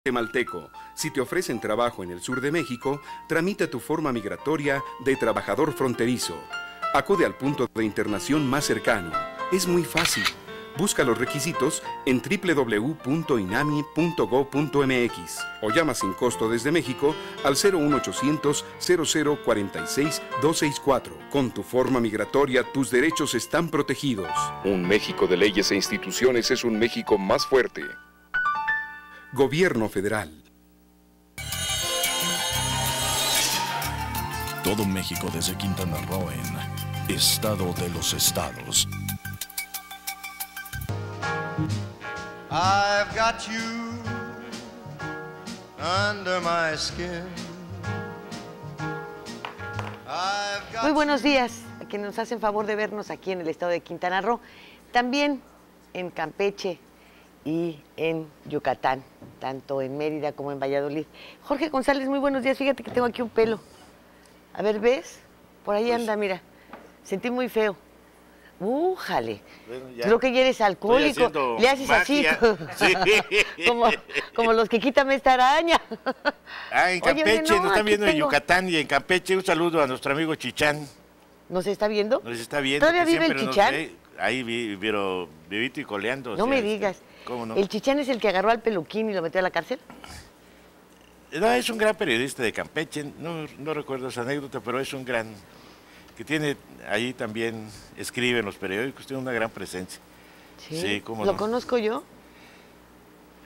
Guatemalteco. Si te ofrecen trabajo en el sur de México, tramita tu forma migratoria de trabajador fronterizo. Acude al punto de internación más cercano. Es muy fácil. Busca los requisitos en www.inami.gov.mx o llama sin costo desde México al 01800 0046 264. Con tu forma migratoria, tus derechos están protegidos. Un México de leyes e instituciones es un México más fuerte. Gobierno Federal. Todo México desde Quintana Roo en Estado de los Estados. I've got you under my skin. Muy buenos días a quienes nos hacen favor de vernos aquí en el estado de Quintana Roo, también en Campeche y en Yucatán, tanto en Mérida como en Valladolid. Jorge González, muy buenos días. Fíjate que tengo aquí un pelo. A ver, ¿ves? Por ahí anda, mira. Sentí muy feo. ¡Újale! Bueno, creo que ya eres alcohólico. Le haces magia. Así, sí. como los que quítame esta araña. Ah, en Campeche, oye, nos están viendo en Yucatán y en Campeche. Un saludo a nuestro amigo Chichán. ¿Nos está viendo? Nos está viendo. ¿Todavía vive el Chichán? Ahí, pero vivito y coleando. No me digas. ¿Cómo no? ¿El Chichán es el que agarró al Peluquín y lo metió a la cárcel? No, es un gran periodista de Campeche. No recuerdo esa anécdota, pero es un gran... que tiene, ahí también escribe en los periódicos, tiene una gran presencia. Sí, sí, ¿cómo no? ¿Lo conozco yo?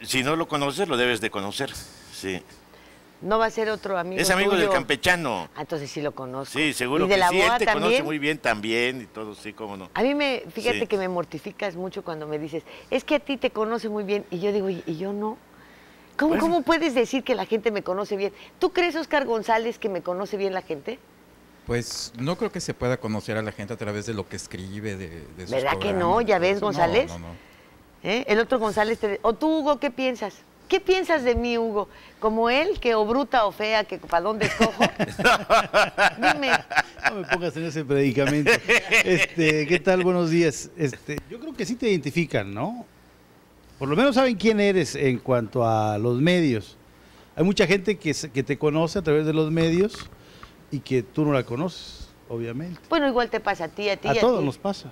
Si no lo conoces, lo debes de conocer, sí. ¿No va a ser otro amigo Es amigo tuyo? del campechano. Ah, entonces sí lo conozco. Sí, seguro que sí, él te también conoce muy bien también y todo, sí, cómo no. A mí fíjate que me mortificas mucho cuando me dices, es que a ti te conoce muy bien, y yo digo, ¿y yo no? ¿Cómo puedes decir que la gente me conoce bien? ¿Tú crees, Oscar González, que me conoce bien la gente? Pues no creo que se pueda conocer a la gente a través de lo que escribe, de sus ¿verdad programas? Que no? ¿Ya ves, González? No. El otro González ¿O tú, Hugo, qué piensas? ¿Qué piensas de mí, Hugo? ¿Como él, que o bruta o fea, que para dónde escojo? Dime. No me pongas en ese predicamento. ¿Qué tal? Buenos días. Yo creo que sí te identifican, ¿no? Por lo menos saben quién eres en cuanto a los medios. Hay mucha gente que te conoce a través de los medios y que tú no la conoces, obviamente. Bueno, igual te pasa a ti, a todos nos pasa.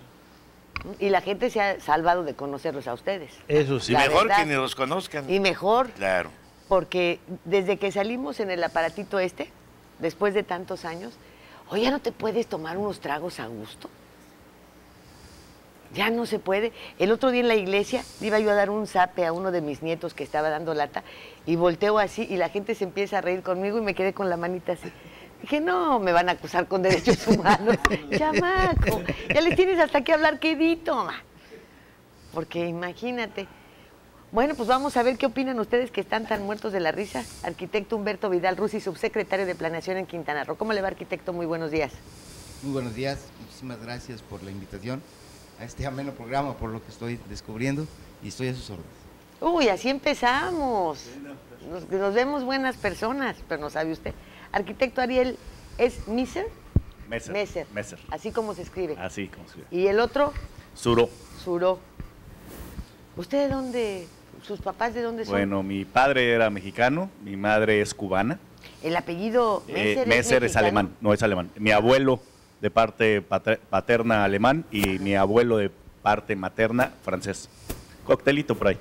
Y la gente se ha salvado de conocerlos a ustedes. Eso sí. Y mejor que ni los conozcan. Y mejor. Claro. Porque desde que salimos en el aparatito después de tantos años, oye, ¿ya no te puedes tomar unos tragos a gusto? Ya no se puede. El otro día en la iglesia iba yo a dar un zape a uno de mis nietos que estaba dando lata y volteo así y la gente se empieza a reír conmigo y me quedé con la manita así. Dije, no, me van a acusar con derechos humanos. Chamaco, ya les tienes hasta que hablar quedito, ma. Porque imagínate. Bueno, pues vamos a ver qué opinan ustedes que están tan muertos de la risa. Arquitecto Humberto Vidal Rusi, subsecretario de Planeación en Quintana Roo. ¿Cómo le va, arquitecto? Muy buenos días. Muy buenos días, muchísimas gracias por la invitación a este ameno programa, por lo que estoy descubriendo, y estoy a sus órdenes. Uy, así empezamos. Nos vemos buenas personas, pero no sabe usted. Arquitecto Ariel, ¿es Messer? Messer. Así como se escribe. Así como se escribe. ¿Y el otro? Suro. ¿Usted de dónde? ¿Sus papás de dónde son? Bueno, mi padre era mexicano, mi madre es cubana. ¿El apellido Messer es alemán, no es alemán. Mi abuelo de parte paterna alemán y mi abuelo de parte materna francés. Coctelito por ahí.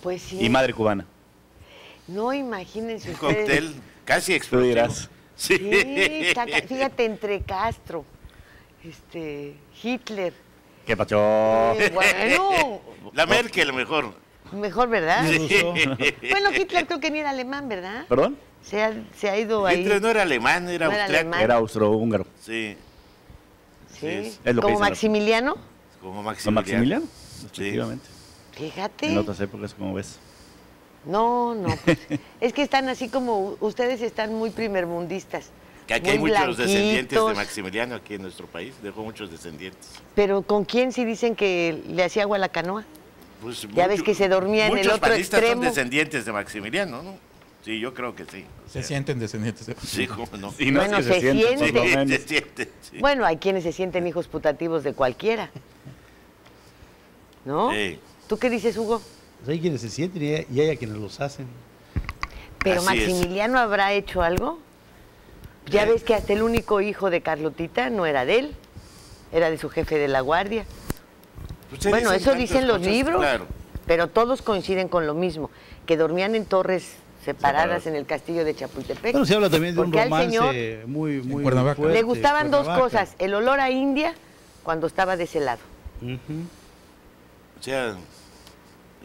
Pues sí. Y madre cubana. No, imagínense ustedes. Un cóctel casi explosivo. Sí, fíjate, entre Castro, Hitler. ¿Qué pasó? Bueno. La Merkel mejor. Mejor, ¿verdad? Sí. Bueno, Hitler creo que ni era alemán, ¿verdad? ¿Perdón? Se ha ido ahí. Hitler no era alemán, era austriaco. Era austrohúngaro. Sí. Sí. ¿Como Maximiliano? Como Maximiliano. Efectivamente. Fíjate. En otras épocas, como ves. No, pues, es que están así como, ustedes están muy primermundistas. Que aquí hay muchos descendientes de Maximiliano aquí en nuestro país, dejó muchos descendientes. ¿Pero con quién si dicen que le hacía agua a la canoa? Pues ya ves que se dormía en el otro extremo. Muchos panistas son descendientes de Maximiliano, ¿no? Sí, yo creo que sí. Se sienten descendientes. Sí, cómo no. Y no bueno, es que se sienten. Se sienten, sí. Bueno, hay quienes se sienten hijos putativos de cualquiera. ¿No? Sí. ¿Tú qué dices, Hugo? Pues hay quienes se sienten y hay a quienes los hacen. Pero Así es. Maximiliano habrá hecho algo. Ya ves que hasta el único hijo de Carlotita no era de él, era de su jefe de la guardia. Pues se Bueno, eso tantas dicen los cosas, libros, claro. pero todos coinciden con lo mismo, que dormían en torres separadas en el castillo de Chapultepec. Bueno, se habla también de un Porque al romance señor muy Cuernavaca. fuerte. le gustaban dos Cuernavaca. cosas, el olor a India cuando estaba de ese lado. Ujú. O sea,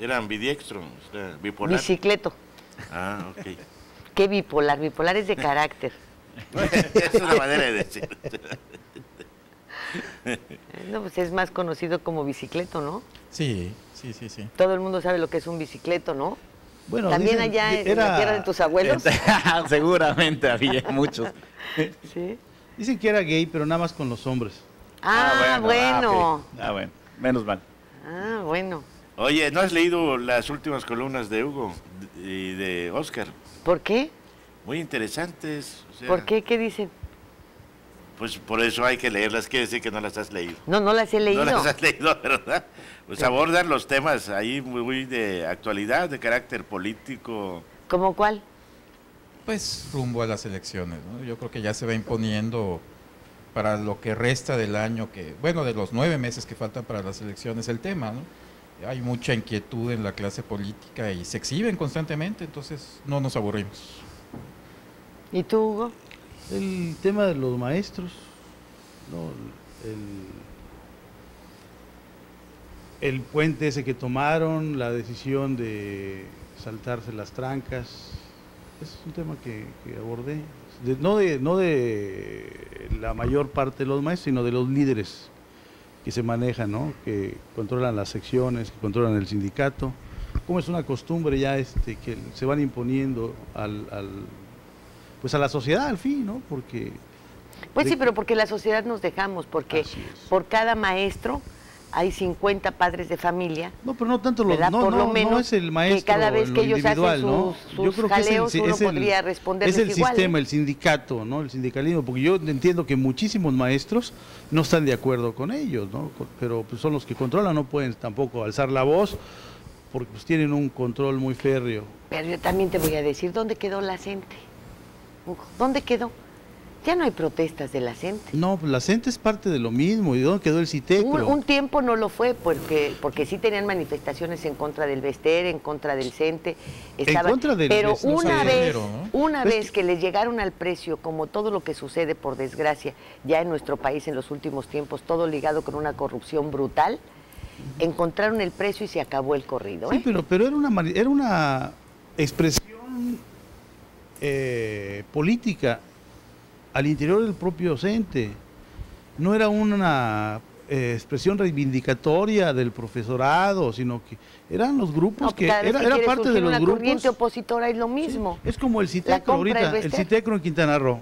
era ambidiestro, o sea, bipolar. Bicicleto. Ah, ok. ¿Qué bipolar? Bipolar es de carácter. Es una manera de decir. No, pues es más conocido como bicicleto, ¿no? Sí. Todo el mundo sabe lo que es un bicicleto, ¿no? Bueno, También dicen allá que en la tierra de tus abuelos. Seguramente había muchos. Sí. Dicen que era gay, pero nada más con los hombres. Bueno. Bueno, menos mal. Ah, bueno. Oye, ¿no has leído las últimas columnas de Hugo y de Oscar? ¿Por qué? Muy interesantes. O sea, ¿Por qué? ¿Qué dicen? Pues por eso hay que leerlas, quiere decir que no las has leído. No las he leído. No las has leído, ¿verdad? Pues abordan los temas ahí muy de actualidad, de carácter político. ¿Cómo cuál? Pues rumbo a las elecciones, ¿no? Yo creo que ya se va imponiendo para lo que resta del año, de los 9 meses que faltan para las elecciones, el tema, ¿no? Hay mucha inquietud en la clase política y se exhiben constantemente, entonces no nos aburrimos. ¿Y tú, Hugo? El tema de los maestros, ¿no? El puente ese que tomaron, la decisión de saltarse las trancas, es un tema que abordé. No de la mayor parte de los maestros, sino de los líderes que se manejan, ¿no? Que controlan las secciones, que controlan el sindicato. Como es una costumbre ya que se van imponiendo pues a la sociedad al fin, ¿no? Porque Pues sí, pero porque la sociedad nos dejamos, porque por cada maestro hay 50 padres de familia. No, pero no tanto los, ¿verdad? Por lo menos no es el maestro, que cada vez que ellos individual, hacen ¿no? sus Yo creo que jaleos, uno podría responderles es el igual, sistema, el sindicato, ¿no? El sindicalismo, porque yo entiendo que muchísimos maestros no están de acuerdo con ellos, ¿no? Pero pues son los que controlan, no pueden tampoco alzar la voz porque pues tienen un control muy férreo. Pero yo también te voy a decir, ¿dónde quedó la gente? Hugo, ¿dónde quedó? Ya no hay protestas de la gente. No, pues la gente es parte de lo mismo. ¿Y dónde quedó el CITECRO? Un tiempo no lo fue, porque sí tenían manifestaciones en contra del Bester, en contra del CENTE. En contra del pero Bester, una vez que les llegaron al precio, como todo lo que sucede, por desgracia, ya en nuestro país en los últimos tiempos, todo ligado con una corrupción brutal, encontraron el precio y se acabó el corrido. Sí, pero era una expresión política al interior del propio CENTE. No era una expresión reivindicatoria del profesorado, sino que eran los grupos era parte de los una grupos. Corriente opositora es lo mismo. Sí, es como el CITECRO ahorita, el Bester. CITECRO en Quintana Roo.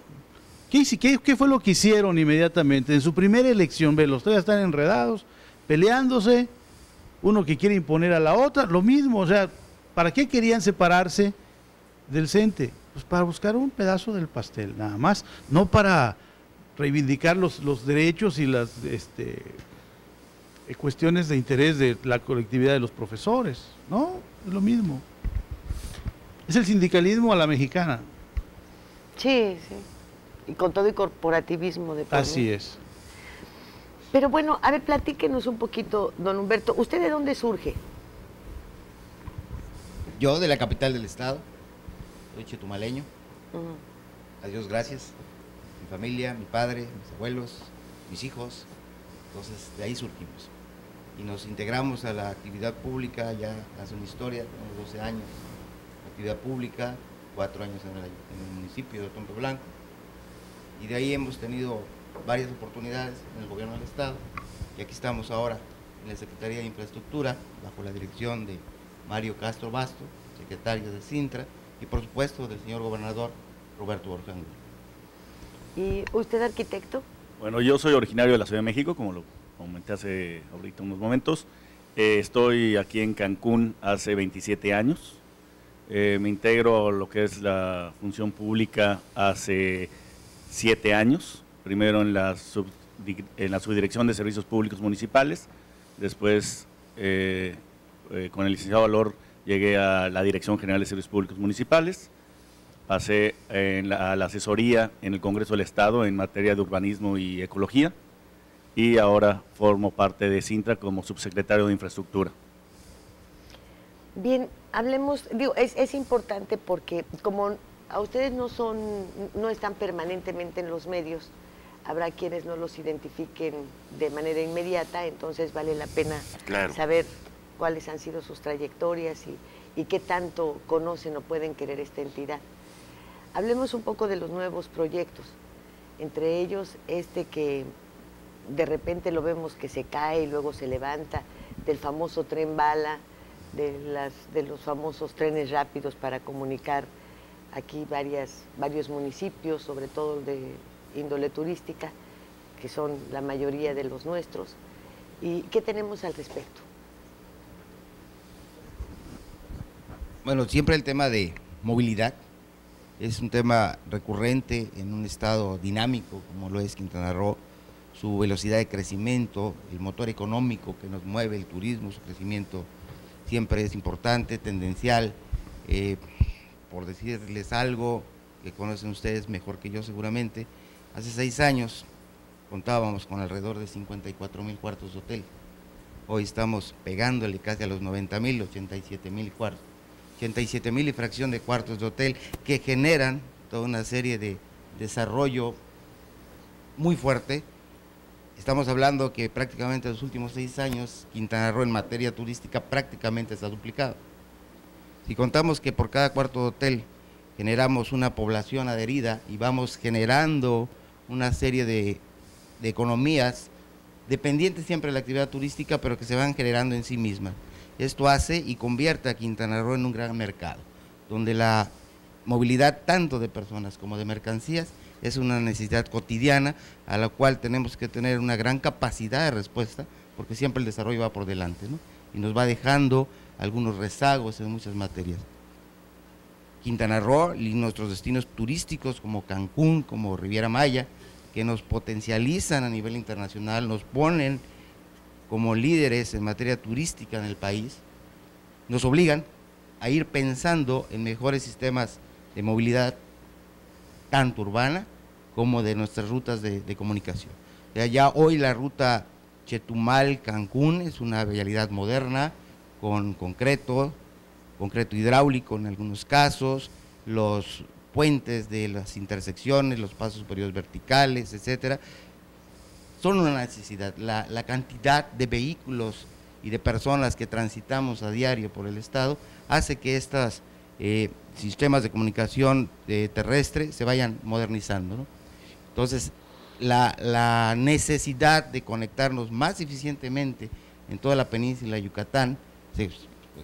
¿Qué fue lo que hicieron inmediatamente? En su primera elección, los todavía están enredados, peleándose, uno que quiere imponer a la otra, lo mismo, o sea, ¿para qué querían separarse del CENTE? Pues para buscar un pedazo del pastel, nada más, no para reivindicar los derechos y las cuestiones de interés de la colectividad de los profesores, ¿no? Es lo mismo. Es el sindicalismo a la mexicana. Sí, sí. Y con todo el corporativismo de por Así medio. es. Pero bueno, a ver, platíquenos un poquito, don Humberto. ¿Usted de dónde surge? Yo de la capital del estado, soy chetumaleño. Ujú. A Dios gracias. Mi familia, mi padre, mis abuelos, mis hijos. Entonces de ahí surgimos. Y nos integramos a la actividad pública ya hace una historia, tenemos 12 años de actividad pública, 4 años en el municipio de Otompe Blanco. Y de ahí hemos tenido varias oportunidades en el gobierno del estado. Y aquí estamos ahora en la Secretaría de Infraestructura, bajo la dirección de Mario Castro Basto, secretario de Cintra, y por supuesto del señor gobernador Roberto Borja Angulo. ¿Y usted arquitecto? Bueno, yo soy originario de la Ciudad de México, como lo comenté hace ahorita unos momentos. Estoy aquí en Cancún hace 27 años. Me integro a lo que es la función pública hace 7 años. Primero en la Subdirección de Servicios Públicos Municipales. Después, con el licenciado Valor, llegué a la Dirección General de Servicios Públicos Municipales. pasé a la asesoría en el Congreso del Estado en materia de urbanismo y ecología, y ahora formo parte de Cintra como subsecretario de Infraestructura. Bien, hablemos, digo, es importante porque como a ustedes no están permanentemente en los medios, habrá quienes no los identifiquen de manera inmediata, entonces vale la pena saber cuáles han sido sus trayectorias y qué tanto conocen o pueden querer esta entidad. Hablemos un poco de los nuevos proyectos, entre ellos este que de repente lo vemos que se cae y luego se levanta, del famoso tren bala, de los famosos trenes rápidos para comunicar aquí varios municipios, sobre todo de índole turística, que son la mayoría de los nuestros. ¿Y qué tenemos al respecto? Bueno, siempre el tema de movilidad es un tema recurrente en un estado dinámico como lo es Quintana Roo. Su velocidad de crecimiento, el motor económico que nos mueve, el turismo, su crecimiento siempre es importante, tendencial. Por decirles algo que conocen ustedes mejor que yo seguramente, hace 6 años contábamos con alrededor de 54,000 cuartos de hotel. Hoy estamos pegándole casi a los 90,000, 87,000 cuartos. 87,000 y fracción de cuartos de hotel que generan toda una serie de desarrollo muy fuerte. Estamos hablando que prácticamente en los últimos 6 años Quintana Roo en materia turística prácticamente se ha duplicado. Si contamos que por cada cuarto de hotel generamos una población adherida y vamos generando una serie de economías dependientes siempre de la actividad turística, pero que se van generando en sí mismas. Esto hace y convierte a Quintana Roo en un gran mercado, donde la movilidad tanto de personas como de mercancías es una necesidad cotidiana a la cual tenemos que tener una gran capacidad de respuesta, porque siempre el desarrollo va por delante, ¿no? Y nos va dejando algunos rezagos en muchas materias. Quintana Roo y nuestros destinos turísticos como Cancún, como Riviera Maya, que nos potencializan a nivel internacional, nos ponen como líderes en materia turística en el país, nos obligan a ir pensando en mejores sistemas de movilidad, tanto urbana como de nuestras rutas de comunicación. O sea, ya hoy la ruta Chetumal-Cancún es una vialidad moderna, con concreto hidráulico en algunos casos, los puentes de las intersecciones, los pasos superiores verticales, etcétera, son una necesidad. La cantidad de vehículos y de personas que transitamos a diario por el estado hace que estos sistemas de comunicación terrestre se vayan modernizando, ¿no? Entonces, la necesidad de conectarnos más eficientemente en toda la península de Yucatán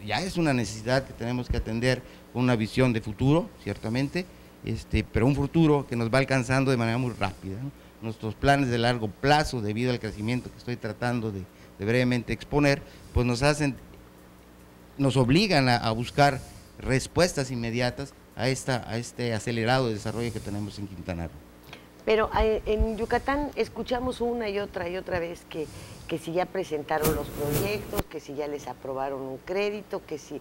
ya es una necesidad que tenemos que atender con una visión de futuro, ciertamente, pero un futuro que nos va alcanzando de manera muy rápida, ¿no? Nuestros planes de largo plazo, debido al crecimiento que estoy tratando de brevemente exponer, pues nos obligan a buscar respuestas inmediatas a este acelerado desarrollo que tenemos en Quintana Roo. Pero en Yucatán escuchamos una y otra vez que si ya presentaron los proyectos, que si ya les aprobaron un crédito, que si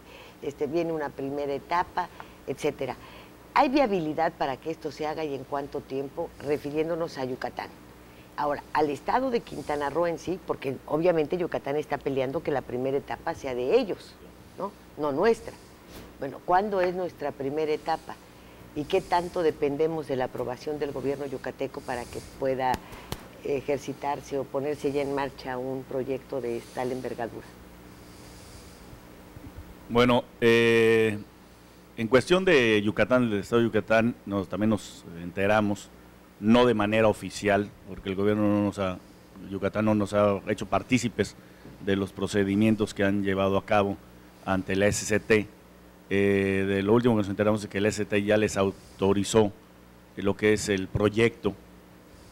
viene una primera etapa, etcétera. ¿Hay viabilidad para que esto se haga y en cuánto tiempo, refiriéndonos a Yucatán? Ahora, al estado de Quintana Roo en sí, porque obviamente Yucatán está peleando que la primera etapa sea de ellos, no nuestra. Bueno, ¿cuándo es nuestra primera etapa? ¿Y qué tanto dependemos de la aprobación del gobierno yucateco para que pueda ejercitarse o ponerse ya en marcha un proyecto de tal envergadura? Bueno, en cuestión de Yucatán, del estado de Yucatán, también nos enteramos, no de manera oficial, porque el gobierno Yucatán no nos ha hecho partícipes de los procedimientos que han llevado a cabo ante la SCT. De lo último que nos enteramos es que el SCT ya les autorizó lo que es el proyecto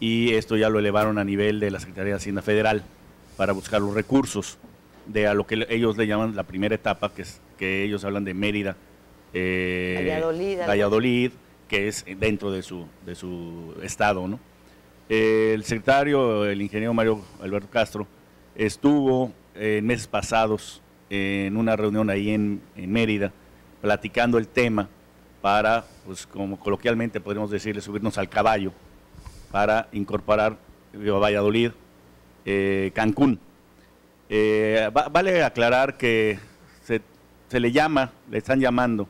y esto ya lo elevaron a nivel de la Secretaría de Hacienda Federal para buscar los recursos de a lo que ellos le llaman la primera etapa, que ellos hablan de Mérida, Valladolid, que es dentro de su estado, ¿no? El secretario, el ingeniero Mario Alberto Castro, estuvo en meses pasados en una reunión ahí en Mérida, platicando el tema para, pues como coloquialmente podríamos decirle, subirnos al caballo para incorporar Valladolid, Cancún. Vale aclarar que se le están llamando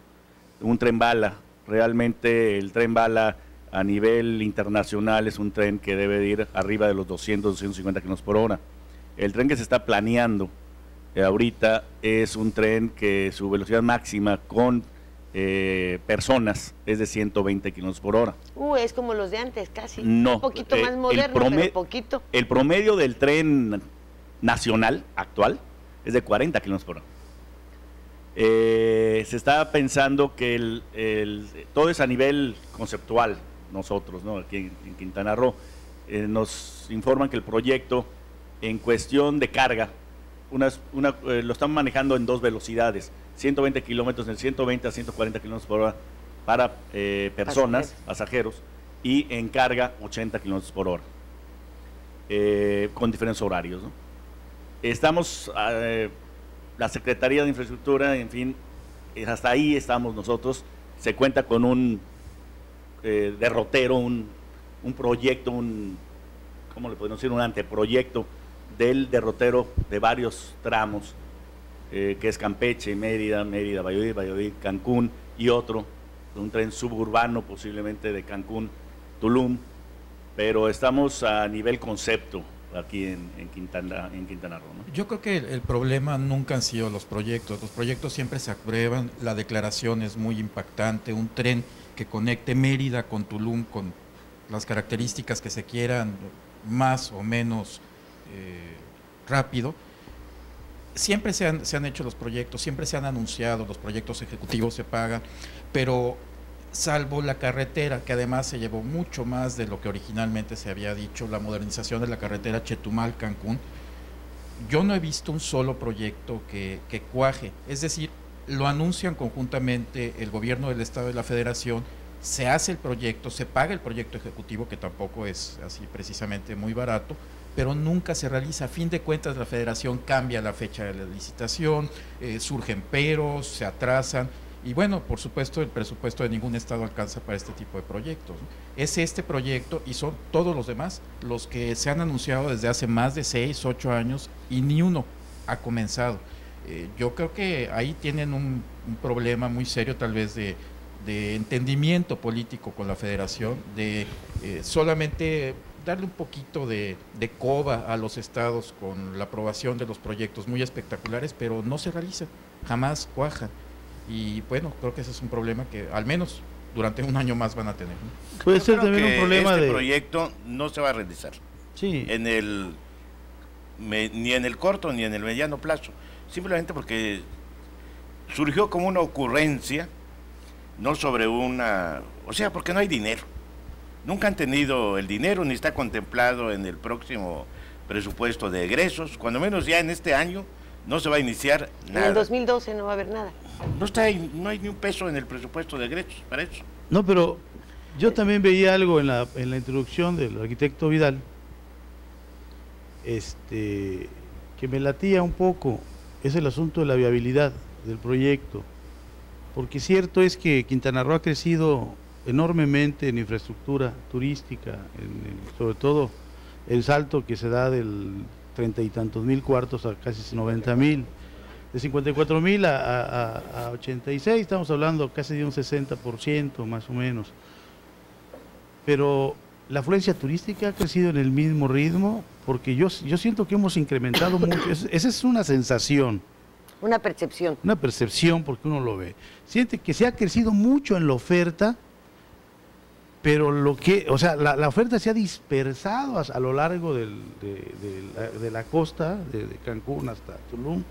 un tren bala. Realmente el tren bala a nivel internacional es un tren que debe de ir arriba de los 200, 250 km por hora. El tren que se está planeando ahorita es un tren que su velocidad máxima con personas es de 120 km por hora. Es como los de antes, casi. No. Un poquito más moderno, pero poquito. El promedio del tren nacional actual es de 40 km por hora. Se está pensando que todo es a nivel conceptual, nosotros, ¿no? Aquí en Quintana Roo, nos informan que el proyecto en cuestión de carga, lo están manejando en 2 velocidades, 120 kilómetros, en 120 a 140 kilómetros por hora para personas, pasajeros, y en carga 80 kilómetros por hora, con diferentes horarios, ¿no? Estamos, la Secretaría de Infraestructura, en fin, hasta ahí estamos nosotros. Se cuenta con un derrotero, un proyecto, ¿cómo le podemos decir? Un anteproyecto del derrotero de varios tramos, que es Campeche, Mérida, Valladolid, Cancún, y otro, un tren suburbano posiblemente de Cancún, Tulum, pero estamos a nivel concepto aquí en Quintana Roo, ¿no? Yo creo que el problema nunca han sido los proyectos siempre se aprueban, la declaración es muy impactante, un tren que conecte Mérida con Tulum, con las características que se quieran, más o menos rápido. Siempre se han hecho los proyectos, siempre se han anunciado, los proyectos ejecutivos se pagan, pero salvo la carretera, que además se llevó mucho más de lo que originalmente se había dicho, la modernización de la carretera Chetumal-Cancún, yo no he visto un solo proyecto que cuaje. Es decir, lo anuncian conjuntamente el gobierno del Estado y la Federación, se hace el proyecto, se paga el proyecto ejecutivo, que tampoco es así precisamente muy barato, pero nunca se realiza. A fin de cuentas, la Federación cambia la fecha de la licitación, surgen peros, se atrasan, y bueno, por supuesto, el presupuesto de ningún estado alcanza para este tipo de proyectos, ¿no? Es este proyecto y son todos los demás los que se han anunciado desde hace más de 6, 8 años y ni uno ha comenzado. Yo creo que ahí tienen un problema muy serio, tal vez de entendimiento político con la Federación, de solamente darle un poquito de coba a los estados con la aprobación de los proyectos muy espectaculares, pero no se realizan, jamás cuajan. Y bueno, creo que ese es un problema que al menos durante un año más van a tener, ¿no? Puede ser también un problema este proyecto no se va a realizar. Sí. Ni en el corto ni en el mediano plazo. Simplemente porque surgió como una ocurrencia, no sobre porque no hay dinero. Nunca han tenido el dinero, ni está contemplado en el próximo presupuesto de egresos. Cuando menos ya en este año no se va a iniciar nada. En el 2012 no va a haber nada. No hay ni un peso en el presupuesto de egresos para eso. No, pero yo también veía algo en la introducción del arquitecto Vidal, que me latía un poco, es el asunto de la viabilidad del proyecto, porque cierto es que Quintana Roo ha crecido enormemente en infraestructura turística, sobre todo el salto que se da del 30 y tantos mil cuartos a casi 90,000, de 54,000 a 86, estamos hablando casi de un 60% más o menos, pero la afluencia turística ha crecido en el mismo ritmo, porque yo siento que hemos incrementado mucho, esa es una sensación. Una percepción. Una percepción, porque uno lo ve. Siente que se ha crecido mucho en la oferta, pero la oferta se ha dispersado a lo largo de la costa, de Cancún hasta Tulum,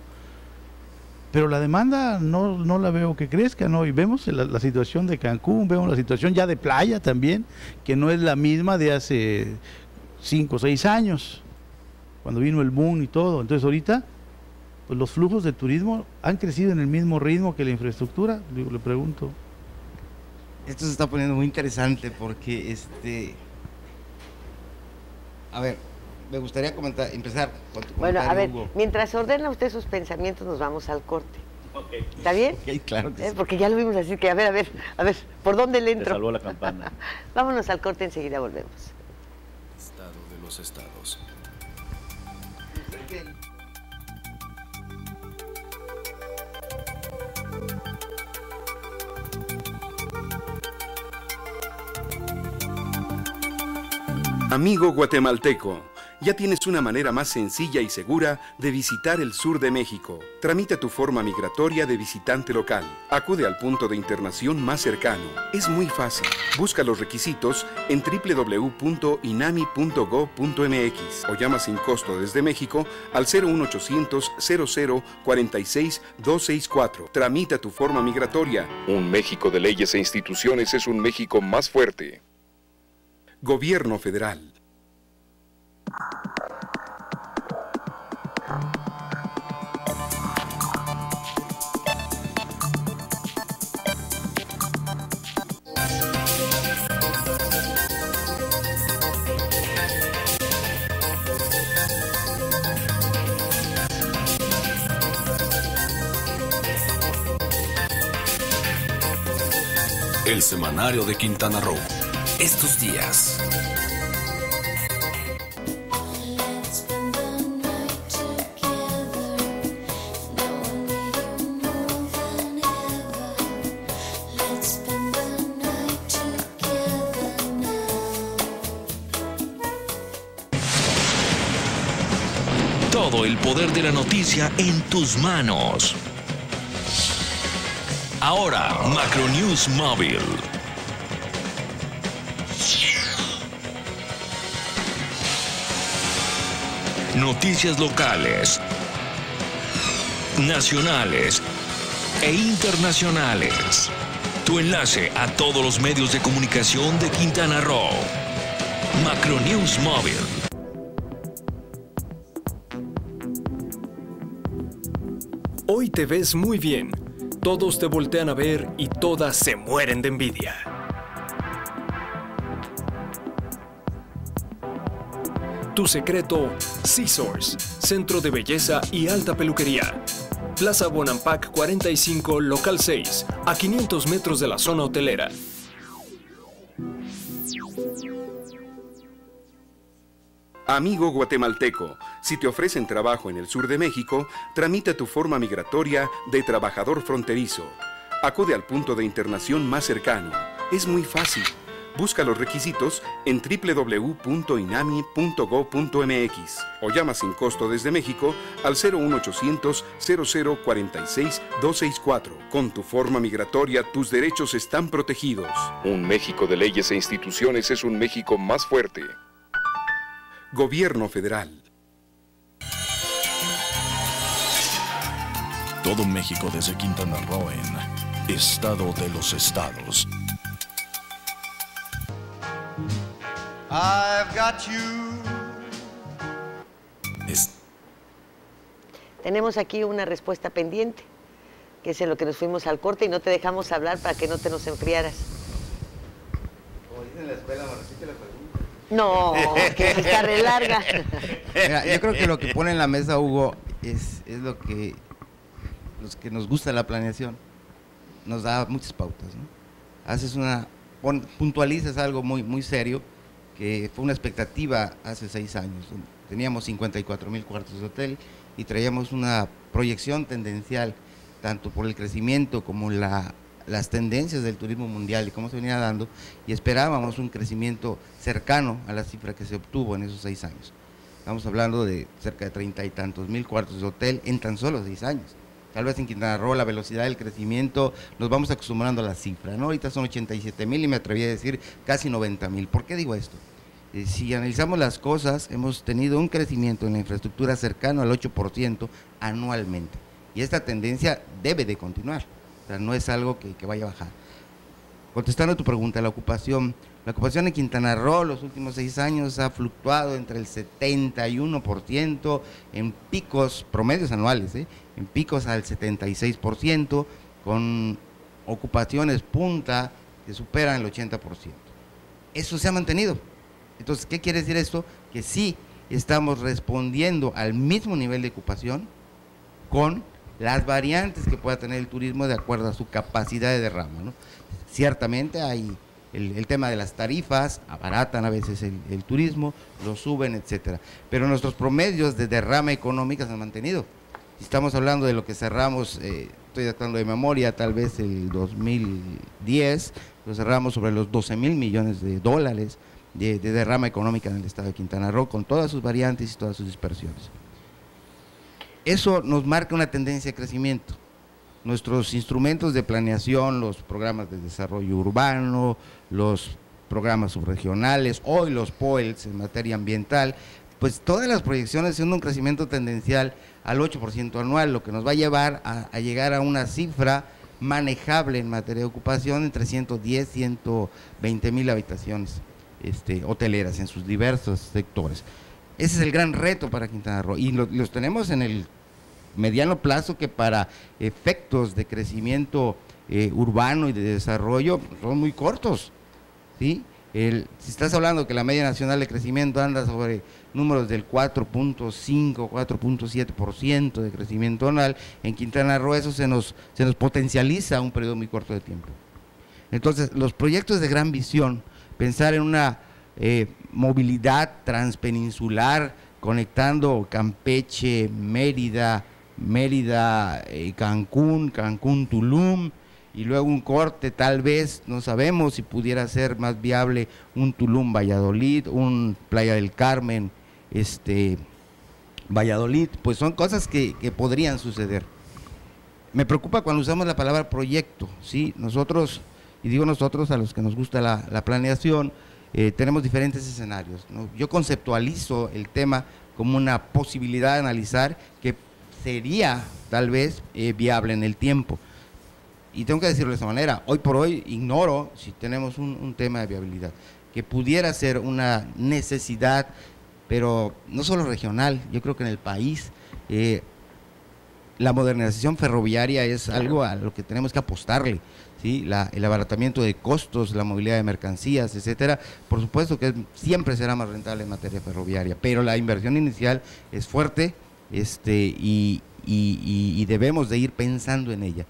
pero la demanda no la veo que crezca, ¿no? Y vemos la situación de Cancún, vemos la situación ya de playa también, que no es la misma de hace 5 o 6 años, cuando vino el boom y todo. Entonces ahorita, pues los flujos de turismo han crecido en el mismo ritmo que la infraestructura, le pregunto. Esto se está poniendo muy interesante porque, a ver, me gustaría empezar con tu Bueno, a ver, Hugo. mientras ordena usted sus pensamientos, nos vamos al corte. Okay. ¿Está bien? Okay, claro que sí. Porque ya lo vimos así que, a ver, ¿por dónde le entro? Te salvó la campana. Vámonos al corte, enseguida volvemos. Estado de los estados. Amigo guatemalteco, ya tienes una manera más sencilla y segura de visitar el sur de México. Tramita tu forma migratoria de visitante local. Acude al punto de internación más cercano. Es muy fácil. Busca los requisitos en www.inami.gov.mx o llama sin costo desde México al 01800 00 46 264. Tramita tu forma migratoria. Un México de leyes e instituciones es un México más fuerte. Gobierno Federal. El semanario de Quintana Roo. Estos días. Todo el poder de la noticia en tus manos. Ahora, Macronews Móvil. Noticias locales, nacionales e internacionales. Tu enlace a todos los medios de comunicación de Quintana Roo. Macronews Móvil. Hoy te ves muy bien. Todos te voltean a ver y todas se mueren de envidia. Tu secreto, Seasource, centro de belleza y alta peluquería. Plaza Bonampak 45, local 6, a 500 metros de la zona hotelera. Amigo guatemalteco, si te ofrecen trabajo en el sur de México, tramita tu forma migratoria de trabajador fronterizo. Acude al punto de internación más cercano. Es muy fácil. Busca los requisitos en www.inami.gov.mx o llama sin costo desde México al 01800 00 46 264. Con tu forma migratoria, tus derechos están protegidos. Un México de leyes e instituciones es un México más fuerte. Gobierno Federal. Todo México desde Quintana Roo en Estado de los Estados. I've got you. Tenemos aquí una respuesta pendiente, que es en lo que nos fuimos al corte y no te dejamos hablar para que no te nos enfriaras. Como dicen en la escuela, me repite la pregunta. No, que está re larga. Mira, yo creo que lo que pone en la mesa Hugo es lo que los que nos gusta la planeación nos da muchas pautas, ¿no? Puntualizas algo muy serio, que fue una expectativa hace 6 años. Teníamos 54,000 cuartos de hotel y traíamos una proyección tendencial, tanto por el crecimiento como las tendencias del turismo mundial y cómo se venía dando, y esperábamos un crecimiento cercano a la cifra que se obtuvo en esos 6 años. Estamos hablando de cerca de 30 y tantos mil cuartos de hotel en tan solo 6 años. Tal vez en Quintana Roo la velocidad del crecimiento nos vamos acostumbrando a la cifra, ¿no? Ahorita son 87,000 y me atreví a decir casi 90,000. ¿Por qué digo esto? Si analizamos las cosas, hemos tenido un crecimiento en la infraestructura cercano al 8% anualmente, y esta tendencia debe de continuar. O sea, no es algo que vaya a bajar. Contestando a tu pregunta, la ocupación en Quintana Roo los últimos 6 años ha fluctuado entre el 71% en picos promedios anuales, en picos al 76%, con ocupaciones punta que superan el 80%. Eso se ha mantenido. Entonces, ¿qué quiere decir esto? Que sí estamos respondiendo al mismo nivel de ocupación con las variantes que pueda tener el turismo de acuerdo a su capacidad de derrama, ¿no? Ciertamente hay el tema de las tarifas, abaratan a veces el turismo, lo suben, etcétera, pero nuestros promedios de derrama económica se han mantenido. Si estamos hablando de lo que cerramos, estoy tratando de memoria, tal vez el 2010, lo cerramos sobre los 12,000 millones de dólares de derrama económica en el estado de Quintana Roo, con todas sus variantes y todas sus dispersiones. Eso nos marca una tendencia de crecimiento. Nuestros instrumentos de planeación, los programas de desarrollo urbano, los programas subregionales, hoy los POELs en materia ambiental, pues todas las proyecciones siendo un crecimiento tendencial al 8% anual, lo que nos va a llevar a llegar a una cifra manejable en materia de ocupación entre 110 y 120 mil habitaciones hoteleras en sus diversos sectores. Ese es el gran reto para Quintana Roo y los tenemos en el mediano plazo, que para efectos de crecimiento urbano y de desarrollo son muy cortos, ¿sí? Si estás hablando que la media nacional de crecimiento anda sobre números del 4.5, 4.7% de crecimiento anual, en Quintana Roo eso se nos potencializa a un periodo muy corto de tiempo. Entonces, los proyectos de gran visión, pensar en una movilidad transpeninsular, conectando Campeche, Mérida, Cancún, Tulum, y luego un corte, tal vez, no sabemos si pudiera ser más viable un Tulum Valladolid, un Playa del Carmen, Valladolid, pues son cosas que podrían suceder. Me preocupa cuando usamos la palabra proyecto, ¿sí? Nosotros, y digo nosotros a los que nos gusta la planeación, tenemos diferentes escenarios, ¿no? Yo conceptualizo el tema como una posibilidad de analizar que sería tal vez viable en el tiempo. Y tengo que decirlo de esta manera, hoy por hoy ignoro si tenemos un tema de viabilidad, que pudiera ser una necesidad, pero no solo regional, yo creo que en el país la modernización ferroviaria es algo a lo que tenemos que apostarle, ¿sí? El abaratamiento de costos, la movilidad de mercancías, etcétera, por supuesto que siempre será más rentable en materia ferroviaria, pero la inversión inicial es fuerte, y debemos de ir pensando en ella.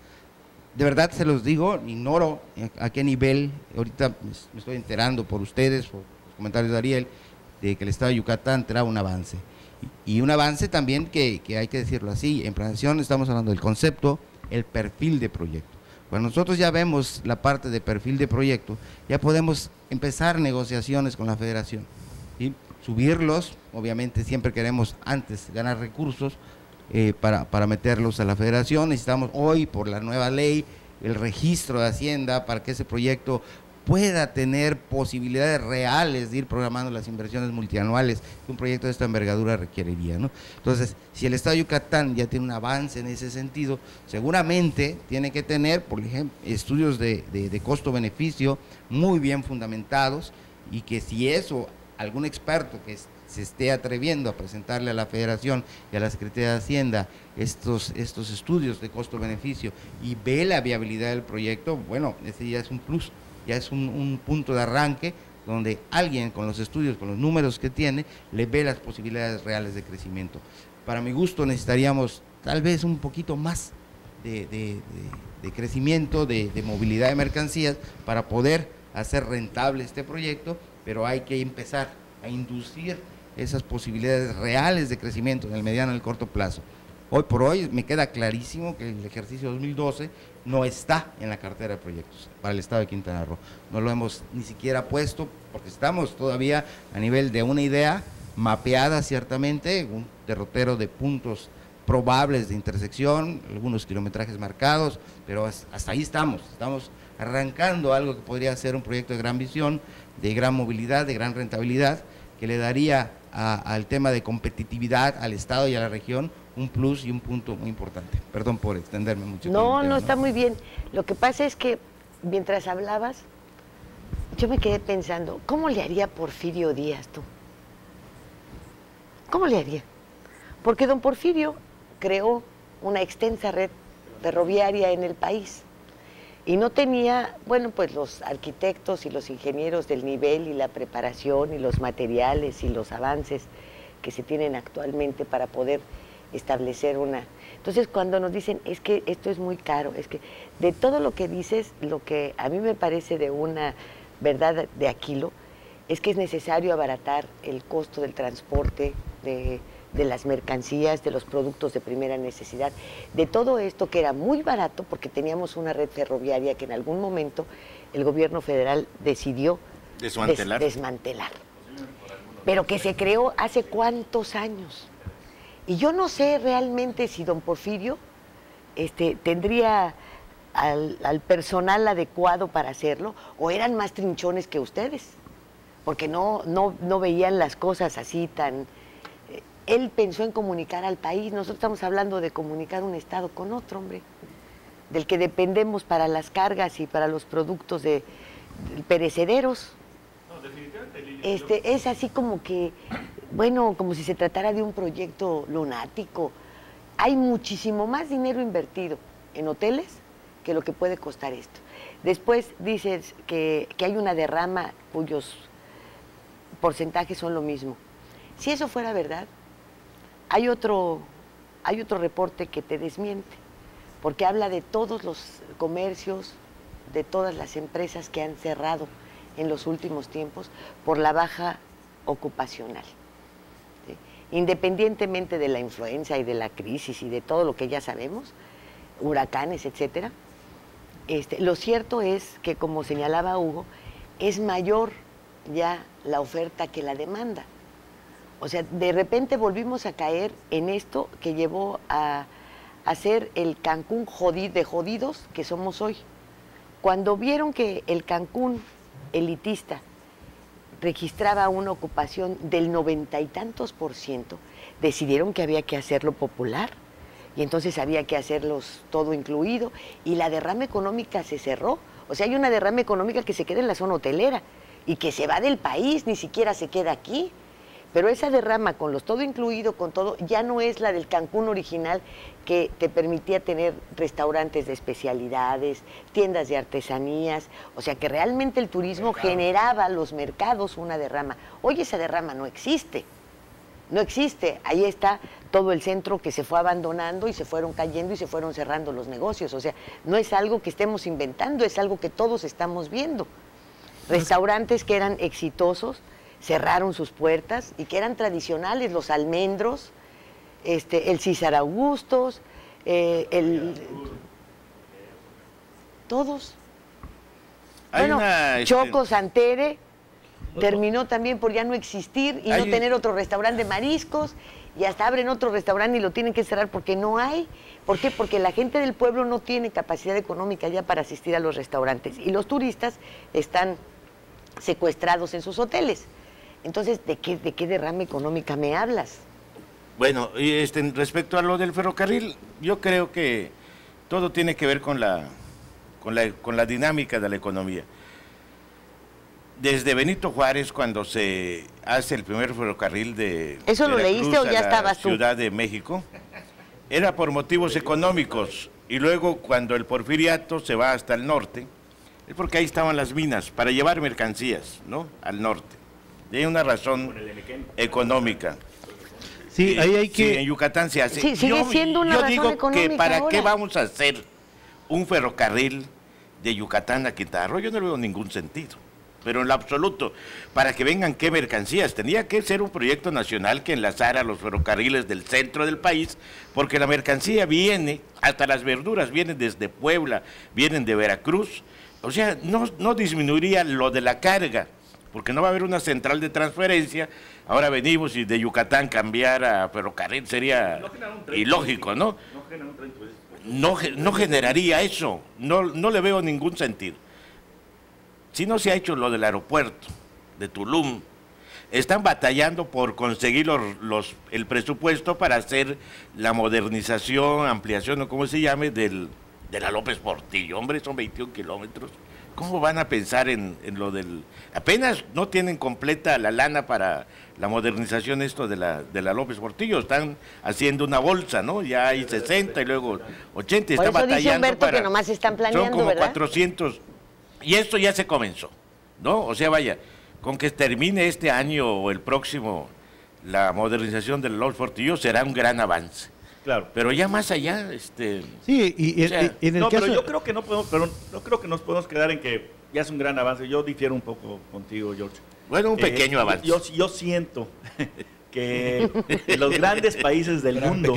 De verdad se los digo, ignoro a qué nivel, ahorita me estoy enterando por ustedes, por los comentarios de Ariel, de que el estado de Yucatán trae un avance. Y un avance también que hay que decirlo así, en planeación estamos hablando del concepto, el perfil de proyecto. Cuando nosotros ya vemos la parte de perfil de proyecto, ya podemos empezar negociaciones con la federación, ¿sí? Subirlos, obviamente siempre queremos antes ganar recursos, para meterlos a la federación. Necesitamos hoy, por la nueva ley, el registro de Hacienda para que ese proyecto pueda tener posibilidades reales de ir programando las inversiones multianuales que un proyecto de esta envergadura requeriría, ¿no? Entonces, si el estado de Yucatán ya tiene un avance en ese sentido, seguramente tiene que tener, por ejemplo, estudios de costo-beneficio muy bien fundamentados, y que si eso, algún experto que se esté atreviendo a presentarle a la Federación y a la Secretaría de Hacienda estos estudios de costo-beneficio y ve la viabilidad del proyecto, bueno, ese ya es un plus, ya es un punto de arranque donde alguien con los estudios, con los números que tiene, le ve las posibilidades reales de crecimiento. Para mi gusto necesitaríamos tal vez un poquito más de crecimiento, de movilidad de mercancías para poder hacer rentable este proyecto, pero hay que empezar a inducir esas posibilidades reales de crecimiento en el mediano y el corto plazo. Hoy por hoy me queda clarísimo que el ejercicio 2012 no está en la cartera de proyectos para el estado de Quintana Roo. No lo hemos ni siquiera puesto porque estamos todavía a nivel de una idea mapeada ciertamente, un derrotero de puntos probables de intersección, algunos kilometrajes marcados, pero hasta ahí estamos arrancando algo que podría ser un proyecto de gran visión, de gran movilidad, de gran rentabilidad, que le daría al tema de competitividad al estado y a la región un plus y un punto muy importante. Perdón por extenderme mucho. No, está muy bien. Lo que pasa es que mientras hablabas, yo me quedé pensando, ¿cómo le haría Porfirio Díaz tú? ¿Cómo le haría? Porque don Porfirio creó una extensa red ferroviaria en el país y no tenía, bueno, pues los arquitectos y los ingenieros del nivel y la preparación y los materiales y los avances que se tienen actualmente para poder establecer una... Entonces, cuando nos dicen, es que esto es muy caro, es que de todo lo que dices, lo que a mí me parece de una verdad de Aquilo, es que es necesario abaratar el costo del transporte, de las mercancías, de los productos de primera necesidad, de todo esto que era muy barato porque teníamos una red ferroviaria que en algún momento el gobierno federal decidió desmantelar. Pero que se creó hace cuántos años. Y yo no sé realmente si don Porfirio tendría al personal adecuado para hacerlo, o eran más trinchones que ustedes, porque no veían las cosas así tan... Él pensó en comunicar al país. Nosotros estamos hablando de comunicar un estado con otro, hombre, del que dependemos para las cargas y para los productos perecederos. No, definitivamente. Es así como que, bueno, como si se tratara de un proyecto lunático. Hay muchísimo más dinero invertido en hoteles que lo que puede costar esto. Después dices que hay una derrama cuyos porcentajes son lo mismo. Si eso fuera verdad, hay otro reporte que te desmiente, porque habla de todos los comercios, de todas las empresas que han cerrado en los últimos tiempos por la baja ocupacional. ¿Sí? Independientemente de la influenza y de la crisis y de todo lo que ya sabemos, huracanes, etcétera, lo cierto es que, como señalaba Hugo, es mayor ya la oferta que la demanda. O sea, de repente volvimos a caer en esto que llevó a ser el Cancún de jodidos que somos hoy. Cuando vieron que el Cancún elitista registraba una ocupación del 90 y tantos %, decidieron que había que hacerlo popular, y entonces había que hacerlos todo incluido, y la derrama económica se cerró. O sea, hay una derrama económica que se queda en la zona hotelera y que se va del país, ni siquiera se queda aquí. Pero esa derrama con los todo incluido, con todo, ya no es la del Cancún original, que te permitía tener restaurantes de especialidades, tiendas de artesanías, o sea que realmente el turismo generaba los mercados una derrama. Hoy esa derrama no existe, no existe. Ahí está todo el centro que se fue abandonando y se fueron cayendo y se fueron cerrando los negocios. O sea, no es algo que estemos inventando, es algo que todos estamos viendo. Restaurantes que eran exitosos cerraron sus puertas y que eran tradicionales, los Almendros, el César Augustos, todos. Bueno, Choco Santere terminó también por ya no existir y no tener otro restaurante de mariscos, y hasta abren otro restaurante y lo tienen que cerrar porque no hay. ¿Por qué? Porque la gente del pueblo no tiene capacidad económica ya para asistir a los restaurantes, y los turistas están secuestrados en sus hoteles. Entonces, ¿de qué derrama económica me hablas? Bueno, y respecto a lo del ferrocarril, yo creo que todo tiene que ver con la dinámica de la economía. Desde Benito Juárez, cuando se hace el primer ferrocarril de ¿eso lo leíste o ya estabas tú? Ciudad de México, era por motivos económicos, y luego cuando el Porfiriato se va hasta el norte, es porque ahí estaban las minas para llevar mercancías, ¿no?, al norte. De una razón económica. Sí, ahí hay que... Sí, en Yucatán se hace. Sí, sigue siendo una razón económica. Yo digo que ¿para ahora qué vamos a hacer un ferrocarril de Yucatán a Quintana Roo? Yo no le veo ningún sentido, pero en lo absoluto. Para que vengan qué mercancías, tenía que ser un proyecto nacional que enlazara los ferrocarriles del centro del país, porque la mercancía viene, hasta las verduras vienen desde Puebla, vienen de Veracruz. O sea, no disminuiría lo de la carga, porque no va a haber una central de transferencia. Ahora venimos y de Yucatán cambiar a ferrocarril sería ilógico, ¿no? No generaría eso, no le veo ningún sentido. Si no se ha hecho lo del aeropuerto de Tulum, están batallando por conseguir el presupuesto para hacer la modernización, ampliación o como se llame, de la López Portillo. Hombre, son 21 kilómetros. ¿Cómo van a pensar en lo del...? Apenas no tienen completa la lana para la modernización de la López Portillo. Están haciendo una bolsa, ¿no? Ya hay 60 y luego 80. Por eso dice Humberto que nomás están planeando, son como ¿verdad? 400. Y esto ya se comenzó, ¿no? O sea, vaya, con que termine este año o el próximo la modernización de la López Portillo será un gran avance. Claro. Pero ya más allá, Sí, y en el no, caso... pero yo creo que no creo que nos podemos quedar en que ya es un gran avance. Yo difiero un poco contigo, George. Bueno, un pequeño avance. Yo siento que los grandes países del mundo,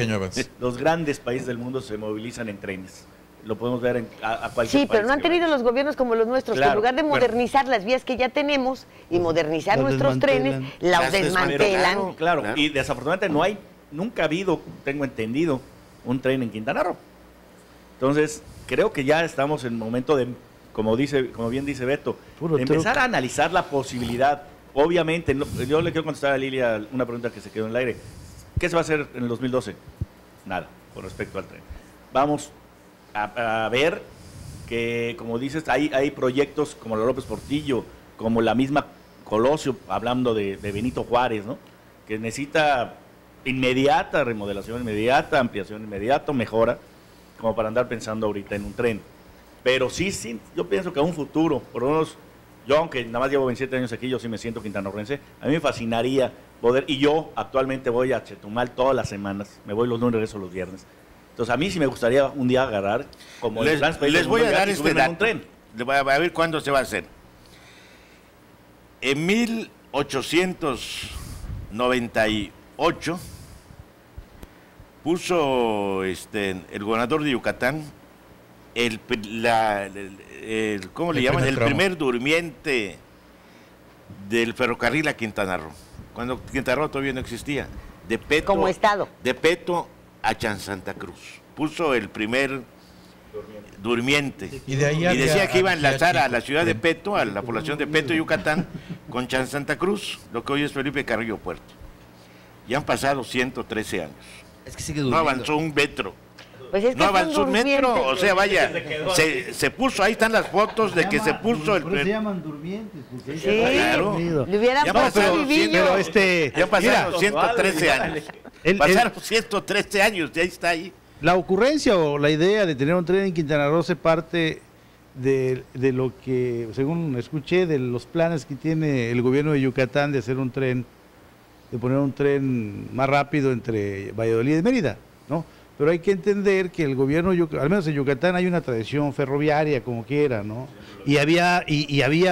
los grandes países del mundo se movilizan en trenes. Lo podemos ver a cualquier Sí, pero no han tenido los gobiernos como los nuestros, que en lugar de modernizar las vías que ya tenemos y modernizar nuestros trenes, las desmantelan. Claro, y desafortunadamente nunca ha habido, tengo entendido, un tren en Quintana Roo. Entonces, creo que ya estamos en el momento de, como bien dice Beto, de empezar a analizar la posibilidad. Obviamente, yo le quiero contestar a Lilia una pregunta que se quedó en el aire. ¿Qué se va a hacer en el 2012? Nada, con respecto al tren. Vamos a ver que, como dices, hay proyectos como la López Portillo, como la misma Colosio, hablando de Benito Juárez, ¿no? Que necesita inmediata remodelación, inmediata ampliación, inmediata mejora, como para andar pensando ahorita en un tren. Pero sí, yo pienso que a un futuro, por lo menos yo, aunque nada más llevo 27 años aquí, yo sí me siento quintanarroense, a mí me fascinaría poder, y yo actualmente voy a Chetumal todas las semanas, me voy los lunes, regreso los viernes. Entonces a mí sí me gustaría un día agarrar, como les voy a dar este dato, un tren. A ver cuándo se va a hacer. En 1898 puso el gobernador de Yucatán ¿cómo le llaman? El primer durmiente del ferrocarril a Quintana Roo, cuando Quintana Roo todavía no existía. De Peto, como estado. De Peto a Santa Cruz. Puso el primer durmiente. Y decía que iba a enlazar a la ciudad de Peto, a la población de Peto, Yucatán, con Santa Cruz, lo que hoy es Felipe Carrillo Puerto. Ya han pasado 113 años. Es que sigue no durmiendo. avanzó un metro. Pues es que no avanzó un metro, o sea, vaya, se puso, ahí están las fotos de que se puso el... se llaman durmientes. Sí, claro. Le hubieran pasado ya pasaron 113 años. Pasaron 113 años, ya está ahí. La ocurrencia o la idea de tener un tren en Quintana Roo se parte de lo que, según escuché, de los planes que tiene el gobierno de Yucatán de hacer un tren, de poner un tren más rápido entre Valladolid y Mérida, ¿no? Pero hay que entender que el gobierno, al menos en Yucatán, hay una tradición ferroviaria, como quiera, ¿no? Y había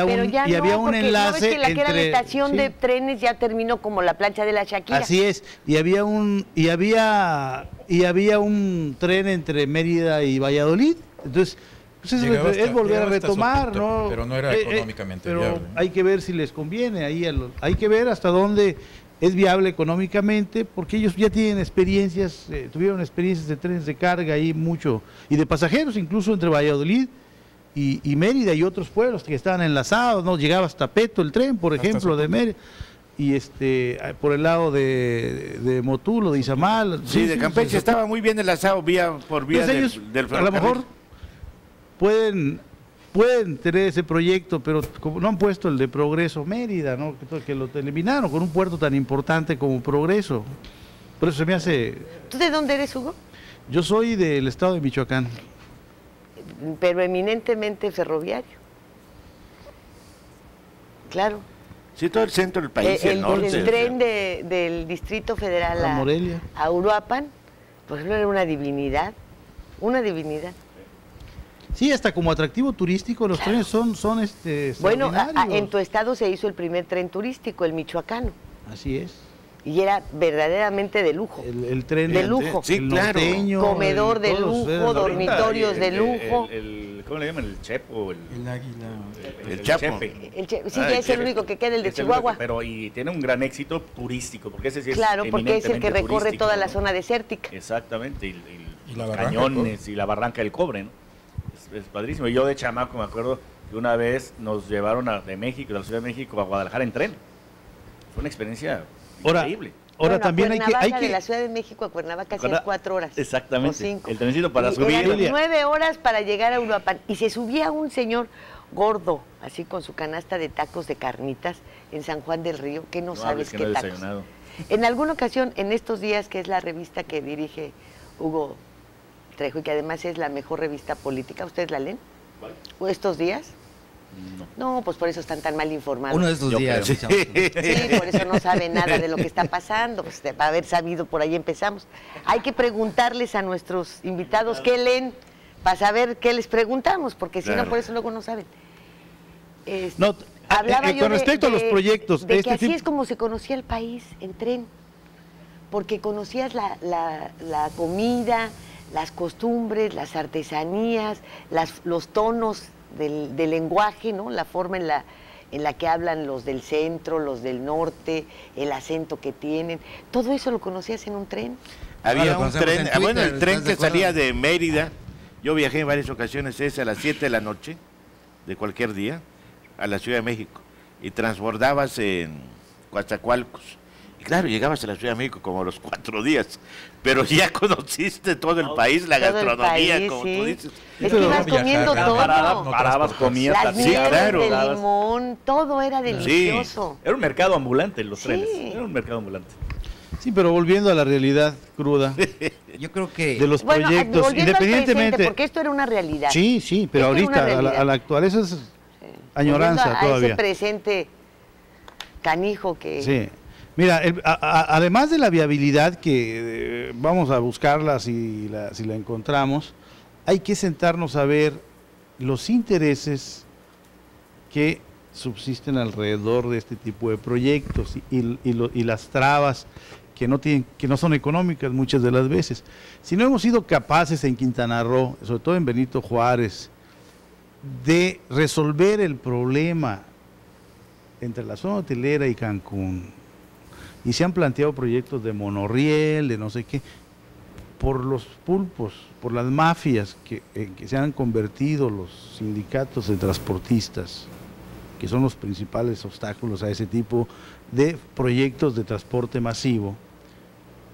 un enlace no, es que la estación de trenes ya terminó como la plancha de la Shakira. Así es, y había un tren entre Mérida y Valladolid. Entonces, pues es volver a retomar, ¿no? Pero no era económicamente viable. Hay que ver si les conviene, hay que ver hasta dónde es viable económicamente, porque ellos ya tienen experiencias, tuvieron experiencias de trenes de carga ahí mucho, y de pasajeros, incluso entre Valladolid y Mérida y otros pueblos que estaban enlazados, ¿no? Llegaba hasta Peto el tren, por ejemplo, de Mérida, y por el lado de Motulo, de Izamal. Sí, de Campeche estaba muy bien enlazado por vía del ferrocarril. A lo mejor pueden tener ese proyecto, pero como no han puesto el de Progreso Mérida, ¿no? Que lo eliminaron con un puerto tan importante como Progreso. Por eso se me hace... ¿Tú de dónde eres, Hugo? Yo soy del estado de Michoacán. Pero eminentemente ferroviario. Claro. Sí, todo el centro del país. El tren del Distrito Federal a Morelia, a Uruapan, pues no era una divinidad. Una divinidad. Sí, hasta como atractivo turístico los trenes son bueno, en tu estado se hizo el primer tren turístico, el michoacano. Así es. Y era verdaderamente de lujo. El tren de lujo. Sí, claro. Norteño, comedor de lujo, dormitorios de lujo. ¿Cómo le llaman? El Chepo. El Águila. El Chapo. Sí, ya es el único que queda, el de Chihuahua. Y tiene un gran éxito turístico, porque ese sí es claro, porque es el que recorre toda la zona desértica. Exactamente, y los cañones y la barranca del cobre, ¿no? Es padrísimo. Y yo de chamaco me acuerdo que una vez nos llevaron de México, de la Ciudad de México a Guadalajara en tren. Fue una experiencia increíble. Ahora también hay que... de la Ciudad de México a Cuernavaca hacían 4 horas. Exactamente. O 5. El trencito para subir. Eran 9 horas para llegar a Uruapan. Y se subía un señor gordo, así con su canasta de tacos de carnitas en San Juan del Río, que no sabes qué tacos. Desayunado. En alguna ocasión, en estos días, que es la revista que dirige Hugo Trejo y que además es la mejor revista política, ¿ustedes la leen? ¿O estos días? No, pues por eso están tan mal informados. Uno de estos días. Sí, por eso no saben nada de lo que está pasando. Pues de haber sabido, por ahí empezamos. Hay que preguntarles a nuestros invitados qué leen para saber qué les preguntamos, porque si no, por eso luego no saben. Hablaba yo con respecto a los proyectos. De que así es como se conocía el país, en tren. Porque conocías la comida, las costumbres, las artesanías, los tonos del lenguaje, ¿no? La forma en la que hablan los del centro, los del norte, el acento que tienen. ¿Todo eso lo conocías en un tren? Había un tren, bueno, el tren que salía de Mérida. Yo viajé en varias ocasiones, es a las 7 de la noche de cualquier día a la Ciudad de México y transbordabas en Coatzacoalcos. Y claro, llegabas a la Ciudad de México como a los 4 días, pero ya conociste todo el país, la gastronomía, como tú dices. Es que ibas comiendo todo. Parabas, comías, las mieles de limón, todo era delicioso. Sí. Era un mercado ambulante los trenes, era un mercado ambulante. Sí, pero volviendo a la realidad cruda. Yo creo que de los proyectos, independientemente, presente, porque esto era una realidad. Sí, pero ahorita a la actual eso es añoranza a todavía. Ese presente canijo que. Sí. Mira, además de la viabilidad que vamos a buscarla si la encontramos, hay que sentarnos a ver los intereses que subsisten alrededor de este tipo de proyectos y las trabas que no son económicas muchas de las veces. Si no hemos sido capaces en Quintana Roo, sobre todo en Benito Juárez, de resolver el problema entre la zona hotelera y Cancún, y se han planteado proyectos de monorriel, de no sé qué, por los pulpos, por las mafias que se han convertido los sindicatos de transportistas, que son los principales obstáculos a ese tipo de proyectos de transporte masivo,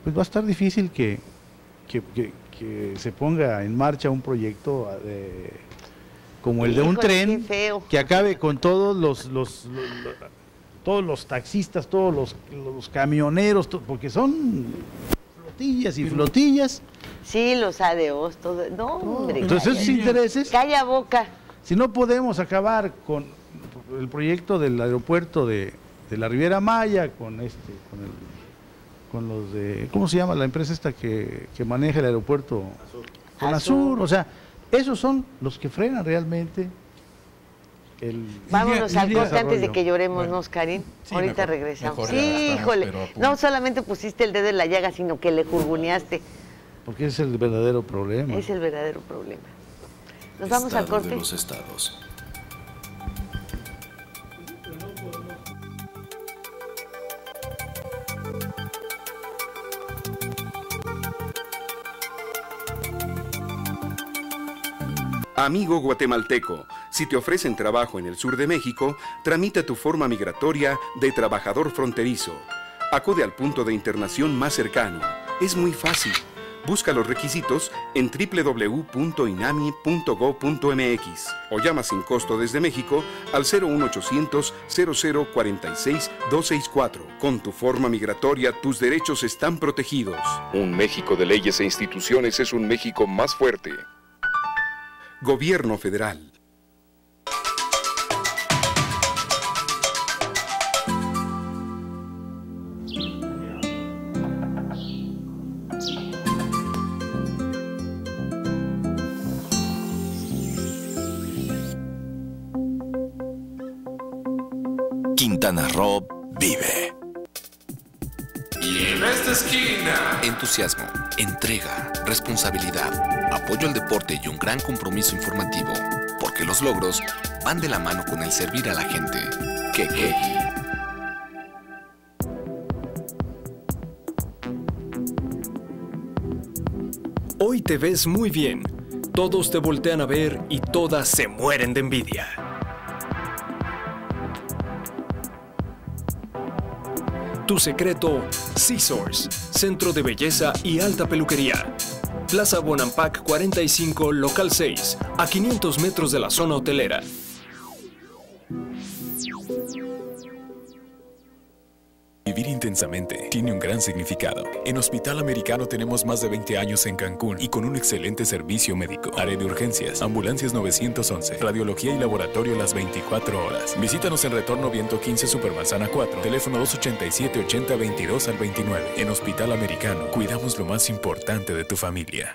pues va a estar difícil que se ponga en marcha un proyecto como el de un tren que acabe con todos los taxistas, todos los camioneros, porque son flotillas y flotillas. Sí, los ADOs, todo. No, hombre. Entonces esos intereses. Calla boca. Si no podemos acabar con el proyecto del aeropuerto de la Riviera Maya, con los de, ¿cómo se llama la empresa esta que maneja el aeropuerto? Con Azur, o sea, esos son los que frenan realmente Vámonos al corte antes de que lloremos, ¿no, Karin? Sí, ahorita mejor, regresamos. mejor Sí, híjole, no solamente pusiste el dedo en la llaga, sino que le jurguneaste. Porque es el verdadero problema. Es el verdadero problema. Nos vamos al corte. De los estados. Amigo guatemalteco, si te ofrecen trabajo en el sur de México, tramita tu forma migratoria de trabajador fronterizo. Acude al punto de internación más cercano. Es muy fácil. Busca los requisitos en www.inami.gov.mx o llama sin costo desde México al 01800 0046 264. Con tu forma migratoria, tus derechos están protegidos. Un México de leyes e instituciones es un México más fuerte. Gobierno Federal. Quintana Roo vive. Y en esta esquina, entusiasmo, entrega, responsabilidad, apoyo al deporte y un gran compromiso informativo, porque los logros van de la mano con el servir a la gente. ¿Qué? Hoy te ves muy bien. Todos te voltean a ver y todas se mueren de envidia. Tu secreto, C-Source, Centro de Belleza y Alta Peluquería. Plaza Bonampak 45, Local 6, a 500 metros de la zona hotelera. Vivir intensamente tiene un gran significado. En Hospital Americano tenemos más de 20 años en Cancún y con un excelente servicio médico. Área de urgencias, ambulancias 911, radiología y laboratorio las 24 horas. Visítanos en Retorno Viento 15 Supermanzana 4, teléfono 287-8022 al 29. En Hospital Americano, cuidamos lo más importante de tu familia.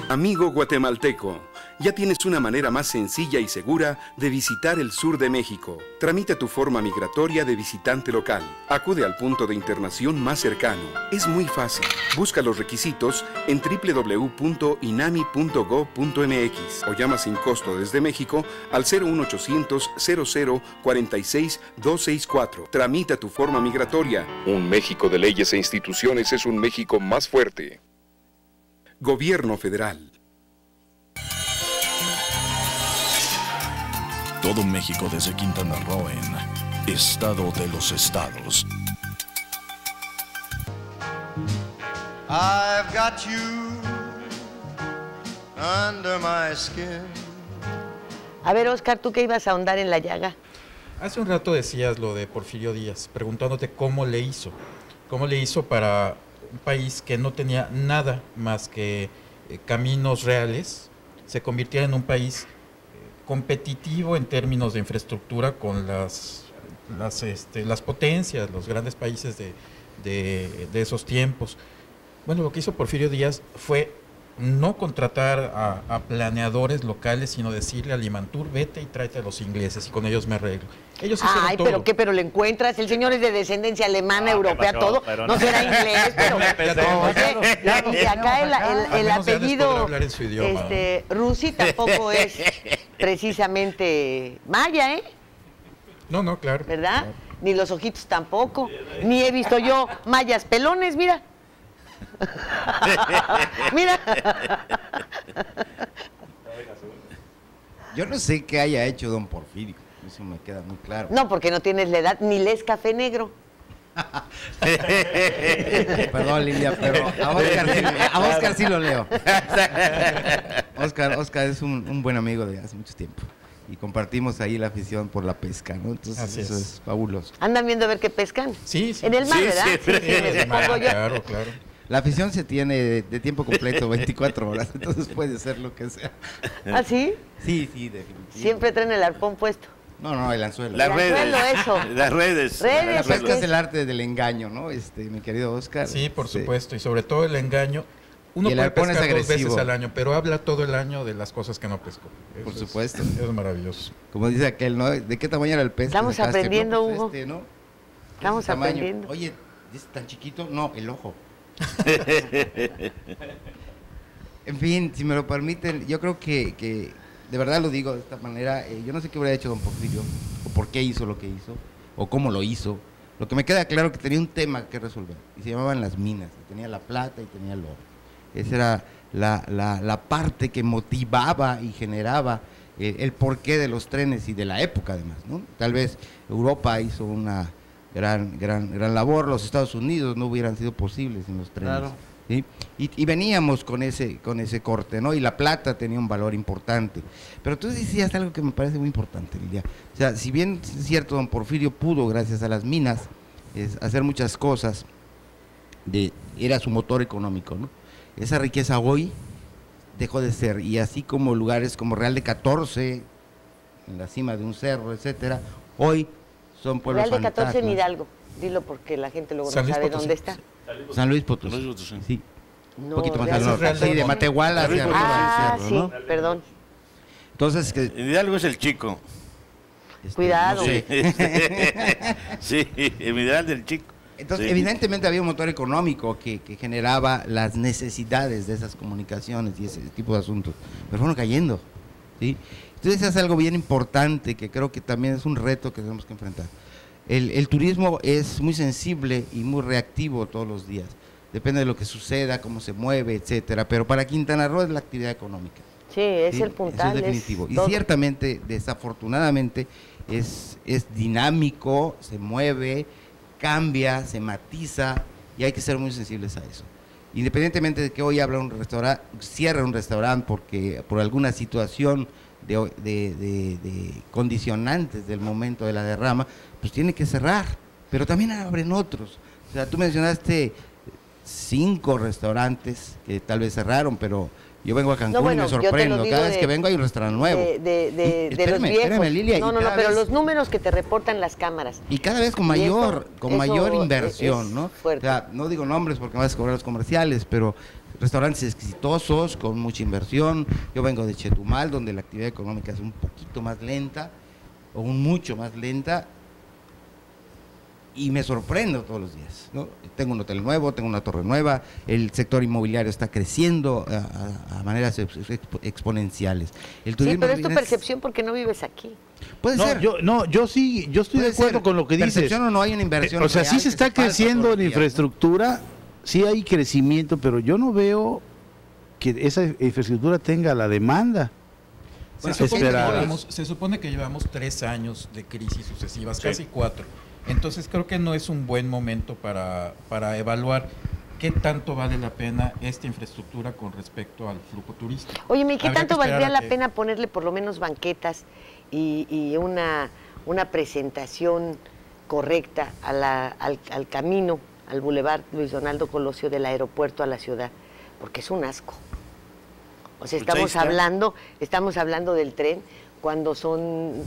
Amigo guatemalteco, ya tienes una manera más sencilla y segura de visitar el sur de México. Tramita tu forma migratoria de visitante local. Acude al punto de internación más cercano. Es muy fácil. Busca los requisitos en www.inami.gov.mx o llama sin costo desde México al 01800 00 46 264. Tramita tu forma migratoria. Un México de leyes e instituciones es un México más fuerte. Gobierno Federal. Todo México desde Quintana Roo en Estado de los Estados. I've got you under my skin. A ver, Oscar, ¿tú qué ibas a ahondar en la llaga? Hace un rato decías lo de Porfirio Díaz, preguntándote cómo le hizo. ¿Cómo le hizo para un país que no tenía nada más que caminos reales, se convirtiera en un país competitivo en términos de infraestructura con las potencias, los grandes países de esos tiempos? Bueno, lo que hizo Porfirio Díaz fue no contratar a planeadores locales, sino decirle a Limantur, vete y tráete a los ingleses y con ellos me arreglo. Ellos hicieron todo. ¿Pero qué? ¿Pero lo encuentras? El señor es de descendencia alemana, europea, todo. No será inglés, pero... Y acá el apellido Rusi tampoco es precisamente maya, ¿eh? No, claro. ¿Verdad? Claro. Ni los ojitos tampoco. Ni he visto yo mayas pelones, mira. Mira. Yo no sé qué haya hecho don Porfirio, eso me queda muy claro. No, porque no tienes la edad, ni lees Café Negro. Perdón, Lilia, pero a Oscar sí lo leo. Oscar es un buen amigo de hace mucho tiempo. Y compartimos ahí la afición por la pesca, ¿no? Entonces eso es fabuloso. ¿Andan viendo a ver qué pescan? Sí. En el mar, ¿verdad? Sí, en el mar, claro. La afición se tiene de tiempo completo, 24 horas, entonces puede ser lo que sea. ¿Ah, sí? Sí, definitivamente. Siempre traen el arpón puesto. No, el anzuelo. Las redes. Eso. Las redes. La pesca es el arte del engaño, ¿no? Mi querido Oscar. Sí, por supuesto, y sobre todo el engaño. Uno puede pescar 2 veces al año, pero habla todo el año de las cosas que no pescó. Por supuesto. Es maravilloso. Como dice aquel, ¿no? ¿De qué tamaño era el pez? Estamos aprendiendo, pues Hugo. ¿no? Estamos aprendiendo. Oye, ¿es tan chiquito? No, el ojo. En fin, si me lo permiten, yo creo que de verdad lo digo de esta manera, yo no sé qué hubiera hecho don Porfirio, o por qué hizo lo que hizo, o cómo lo hizo. Lo que me queda claro es que tenía un tema que resolver, y se llamaban las minas, tenía la plata y tenía el oro. Esa era la parte que motivaba y generaba el porqué de los trenes y de la época además, ¿no? Tal vez Europa hizo una gran labor, los Estados Unidos no hubieran sido posibles sin los trenes. Claro. ¿Sí? Y veníamos con ese corte, ¿no? Y la plata tenía un valor importante. Pero tú decías algo que me parece muy importante, Lidia. O sea, si bien es cierto, don Porfirio pudo, gracias a las minas, hacer muchas cosas, era su motor económico, ¿no? Esa riqueza hoy dejó de ser, y así como lugares como Real de 14, en la cima de un cerro, etcétera, hoy son pueblos Real de 14 fantasmas. en Hidalgo, dilo porque la gente luego no sabe dónde está. San Luis Potosí, sí. Un poquito más al norte, sí, de Matehuala hacia arriba del cerro, sí, ¿no? Perdón. Entonces, Hidalgo es el chico. Cuidado. No sé. Sí, el ideal del chico. Entonces, evidentemente había un motor económico que generaba las necesidades de esas comunicaciones y ese tipo de asuntos, pero fueron cayendo, ¿sí? Entonces es algo bien importante que creo que también es un reto que tenemos que enfrentar. El turismo es muy sensible y muy reactivo todos los días, depende de lo que suceda, cómo se mueve, etcétera, pero para Quintana Roo es la actividad económica. Sí, es el puntal. Eso es definitivo. Y ciertamente, desafortunadamente, es dinámico, se mueve, cambia, se matiza y hay que ser muy sensibles a eso. Independientemente de que hoy abra un restaurante, cierre un restaurante porque por alguna situación de condicionantes del momento de la derrama, pues tiene que cerrar, pero también abren otros. O sea, tú mencionaste 5 restaurantes que tal vez cerraron, pero yo vengo a Cancún y me sorprendo. Cada vez que vengo hay un restaurante nuevo. De los viejos. Espérame, Lilia, no, pero los números que te reportan las cámaras. Y cada vez con mayor inversión, ¿no? O sea, no digo nombres porque me vas a cobrar los comerciales, pero restaurantes exitosos, con mucha inversión. Yo vengo de Chetumal, donde la actividad económica es un poquito más lenta, o mucho más lenta, y me sorprendo todos los días, ¿no? Tengo un hotel nuevo, tengo una torre nueva, el sector inmobiliario está creciendo a maneras exponenciales. El turismo, sí, pero es tu percepción porque no vives aquí. Puede ser. Yo estoy de acuerdo con lo que dices. Percepción o no hay una inversión. O sea, sí se está creciendo en infraestructura, sí hay crecimiento, pero yo no veo que esa infraestructura tenga la demanda. Se supone que llevamos 3 años de crisis sucesivas, casi 4. Entonces creo que no es un buen momento para evaluar qué tanto vale la pena esta infraestructura con respecto al flujo turístico. Oye, ¿qué tanto valdría la pena ponerle por lo menos banquetas y una presentación correcta al camino, al Boulevard Luis Donaldo Colosio del aeropuerto a la ciudad? Porque es un asco. O sea, estamos hablando del tren cuando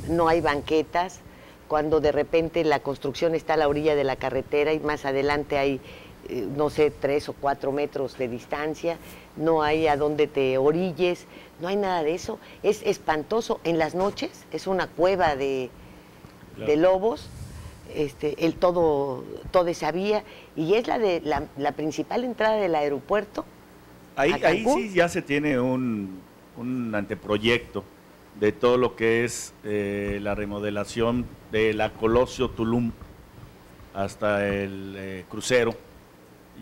no hay banquetas, cuando de repente la construcción está a la orilla de la carretera y más adelante hay, no sé, 3 o 4 metros de distancia, no hay a donde te orilles, no hay nada de eso. Es espantoso. En las noches es una cueva de lobos, toda esa vía, y es la principal entrada del aeropuerto. Ahí sí ya se tiene un anteproyecto de todo lo que es la remodelación de la Colosio Tulum hasta el crucero,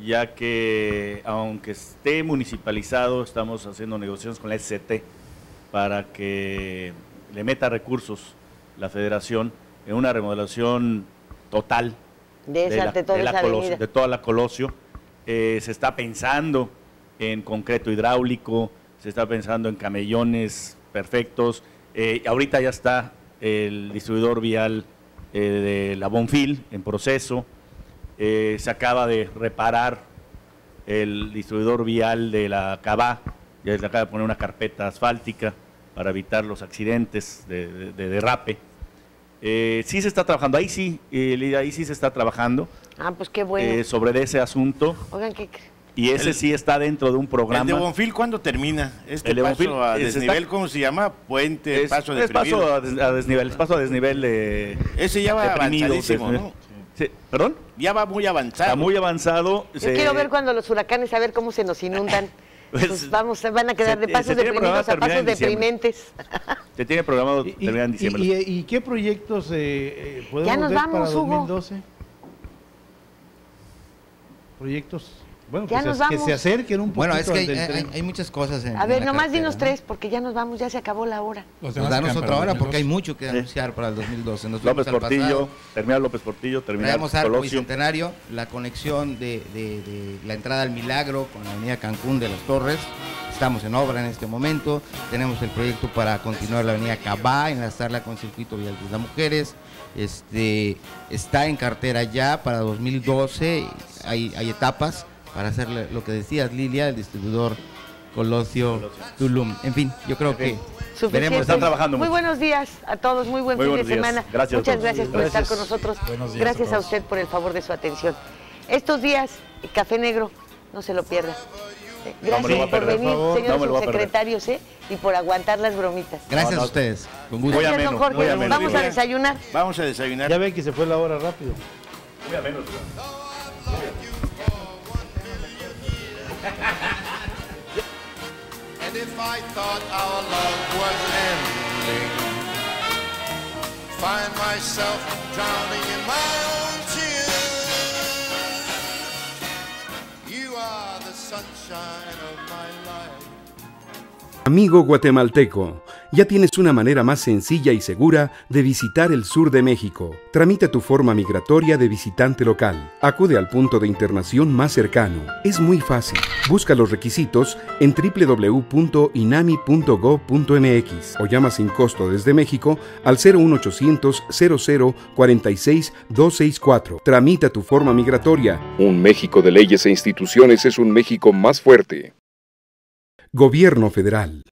ya que aunque esté municipalizado, estamos haciendo negociaciones con la SCT para que le meta recursos la federación en una remodelación total de toda la Colosio. Se está pensando en concreto hidráulico, se está pensando en camellones perfectos. Ahorita ya está el distribuidor vial de la Bonfil en proceso. Se acaba de reparar el distribuidor vial de la Cabá, ya se acaba de poner una carpeta asfáltica para evitar los accidentes de derrape. Sí se está trabajando, ahí sí se está trabajando. Ah, pues qué bueno. Sobre ese asunto. Oigan, y ese sí está dentro de un programa. ¿El de Bonfil cuándo termina? El de Bonfil, paso a desnivel, ¿cómo se llama? Puente, paso de paso a desnivel, es paso a desnivel de... Ese ya va avanzadísimo, ¿no? Sí. ¿Perdón? Ya va muy avanzado. Está muy avanzado. Yo quiero ver cuando los huracanes, a ver cómo se nos inundan. Pues van a quedar de pasos deprimidos a pasos deprimentes. Se tiene programado terminar en diciembre. ¿Y qué proyectos podemos ver para 2012? Hugo. Proyectos... Bueno, que se acerquen un poquito. Bueno, es que hay muchas cosas a ver, nomás dinos 3, porque ya nos vamos, ya se acabó la hora. Pues danos otra hora, porque hay mucho que anunciar para el 2012. López Portillo, terminal López Portillo, terminal Colosio. Bicentenario, la conexión de la entrada al Milagro con la avenida Cancún de las Torres. Estamos en obra en este momento. Tenemos el proyecto para continuar la avenida Cabá, enlazarla con el circuito vial de las mujeres. Está en cartera ya para 2012. Hay etapas para hacer lo que decías, Lilia, el distribuidor Colosio Tulum. En fin, yo creo que veremos. Están trabajando muy buenos días a todos, muy buen fin de semana. Muchas gracias por estar con nosotros. Gracias a usted por el favor de su atención. Estos días, Café Negro, no se lo pierda. Gracias por venir, señores subsecretarios, y por aguantar las bromitas. Gracias a ustedes. Con gusto. Gracias, don Jorge. Vamos a desayunar. Vamos a desayunar. Ya ven que se fue la hora rápido. Muy a menos. And if I thought our love was ending, find myself drowning in my own tears. You are the sunshine of my life. Amigo guatemalteco, ya tienes una manera más sencilla y segura de visitar el sur de México. Tramita tu forma migratoria de visitante local. Acude al punto de internación más cercano. Es muy fácil. Busca los requisitos en www.inami.gov.mx o llama sin costo desde México al 01800 00 46 264. Tramita tu forma migratoria. Un México de leyes e instituciones es un México más fuerte. Gobierno Federal.